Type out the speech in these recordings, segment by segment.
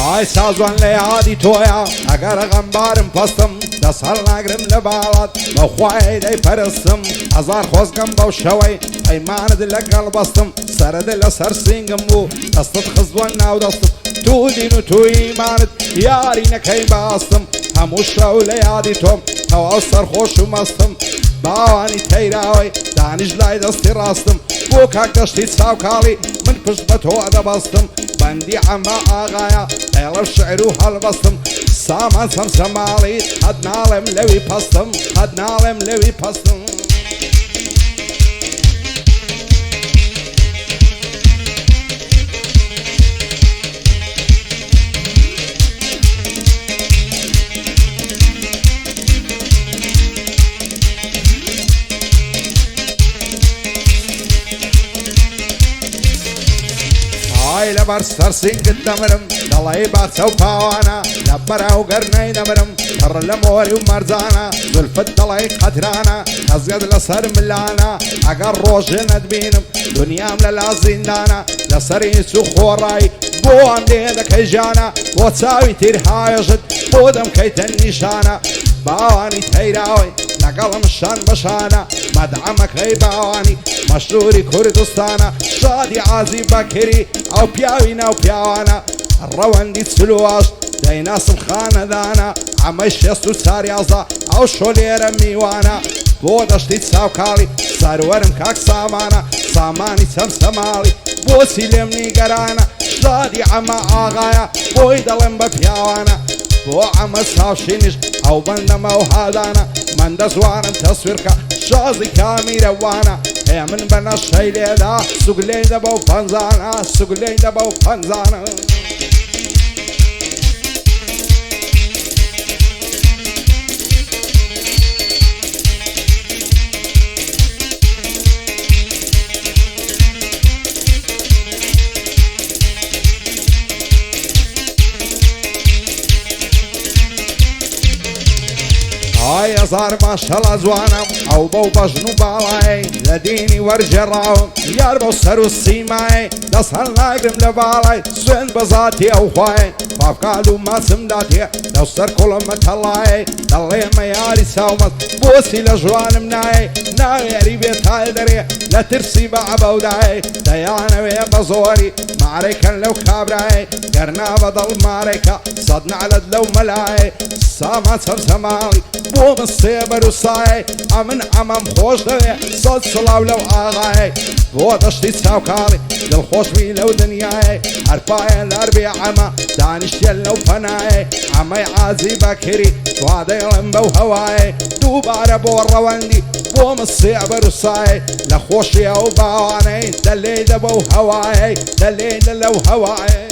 ئای سازوان لە یادی تۆیە ئەگەر غەمبارم پەستم دەسەڵ ناگرم لە باڵات بەخوای دەیپەرستم هەزار خۆزگەم بەو شەوەی پەیمانت لەگەڵ بەستم سەرت لەسەر سینگم بوو دەستت خزووە ناو دەستت تو دین و تو ئیمانت یاری نەکەی باستم هەموو شەو لە یادی تۆم تەواو سەرخۆش و مەستم باوانی تەیراوەی دانیش لای دەستی ڕاستم بۆ کاک دەشتی چاوکاڵی من پشت بە تۆ دەبەستم بەندی ئەمە ئاغایە ئێڵە شعر و هەڵبەستم سامان سەمسەماڵی قەت ناڵێم لەوی پەستم قەت ناڵێم لەوی پەستم ئای لەبەر سەرسینگت دەمرم دەڵێی باچە و پاوانە لە بەراو گەرنەی دەمرم پڕ لە مۆری و مەرجانە زولفت دەڵێی قەترانە هەزگەت لەسەر ملانە ئەگەر ڕۆژێ نەتبینم دنیام لەلا زیندانە لەسەر هیچ و خۆڕایی بۆ ئەم دێ دەکەی ژانە بۆ چاوی تیرهایەژت بۆ دەمکەیتە نیشانە باوانی تەیراوەی لەگەڵم شان بەشانە مەدعەمەکەی باوانی مەشهوری کوردستانە شادی عازی بەکری ئەو پیاوی ناو پیاوانە ڕەوەندی چلوواش دەیناسم خانەدانە ئەمەی شێست و چاریازە ئەو شۆلێرە میوانە بۆ دەشتی چاوکاڵی سەروەرم کاک سامانە سامانی چەمسەماڵی بۆچی لێم نیگەرانە شادی ئەمە ئاغایە بۆی دەڵێم بە پیاوانە بۆ ئەمە چاوشینیش ئەو بەندەمە و هادانە من دەزوانم تەسویرکە شازی کامیرەوانە هێ من بە نەشەی لێدا سوگ لێی دەبە و پەنجانە سوگ لێی دەبە و پەنجانە ئای هەزار ماشەڵە جوانم ئەو بەو بەژن و باڵای لە دینی وەرجێڕاوم یار بەو سەر و سیمای دەست هەڵ ناگرم لە باڵای سوێن بە زاتی ئەو خوای پاکال و ماسمدا تێ لەو سەر کوڵمە تەڵای دەڵێمە یاری چاومەت بۆچی لە ژوانم نایە ناوێری بێتال دەرێ لە ترسی بە عەبەودای دەیانەوێ بە زۆری مارێکەن لەو کابرای گەرنا بەدڵ مارێکە سەد نعلت لەو مەلای سامان چەمسەماڵی بۆ من سێبەر و سایە ئەمن ئەمەم خۆش دەوێ سەد سڵاو لەو ئاغایە بۆ دەشتی چاوکاڵی دڵخۆشبی لەو دنیایە هەرپایە لەر بێ ئەمە دانیشتێ لەو پەنایە ئەمەی عازی بەکری توا دەیڵم بەو هەوایە دووبارە بۆ ڕەوەندی بۆ من سێبەر و سایە لە خۆشیە و باوانەی دەلێ دەبە و هەوایە دەلێ لەو هەوایە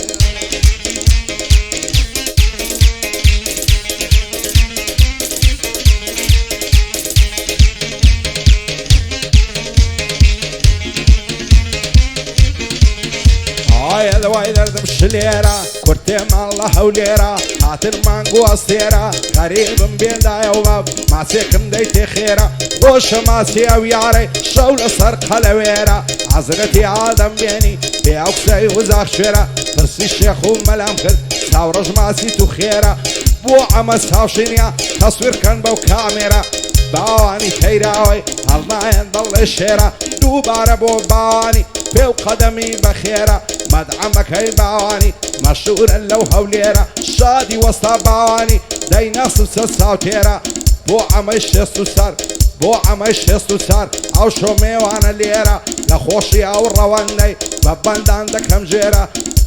ئایە لەوای دەردم شلێرە کورتێمان لە هەولێرە هاترمان گواستێرە قەریبم بێندایەوە ماسێکم دەیتێ خێرە خۆشە ماسی ئەو یارەی شەو لەسەر قەلەوێرە حەزرەتی ئادەم بێنی بێ ئەو قسەی وزاخ شوێرە پرسی شێخ و مەلام کرد چاوڕەش ماسی تو خێرە بۆ ئەمە چاوشینە تەسویرکەن بەو کامێرە باوانی تەیراوەی هەڵنایەن دڵێ شێرە دووبارە بۆ باوانی پێو قەدەمی بەخێرە مەدعەمەکەی باوانی مەشهورە لەو هەولێرە شادی وەستا باوانی دەیناسم سە چاوتێرە بۆ ئەمەی شێست و سەر بۆ ئەمەی شێست و سەر ئەو شۆ میوانە لێرە لە خۆشی ئەو ڕەوەندەی بە بەندان دەکەم ژێرە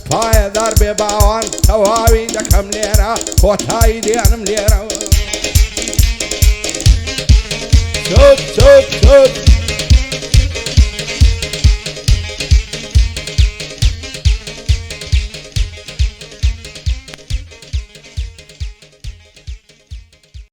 پایەدار بێ باوان تەواوی دەکەم لێرە کۆتایی دێنم لێرە چۆپ چۆپ چۆپ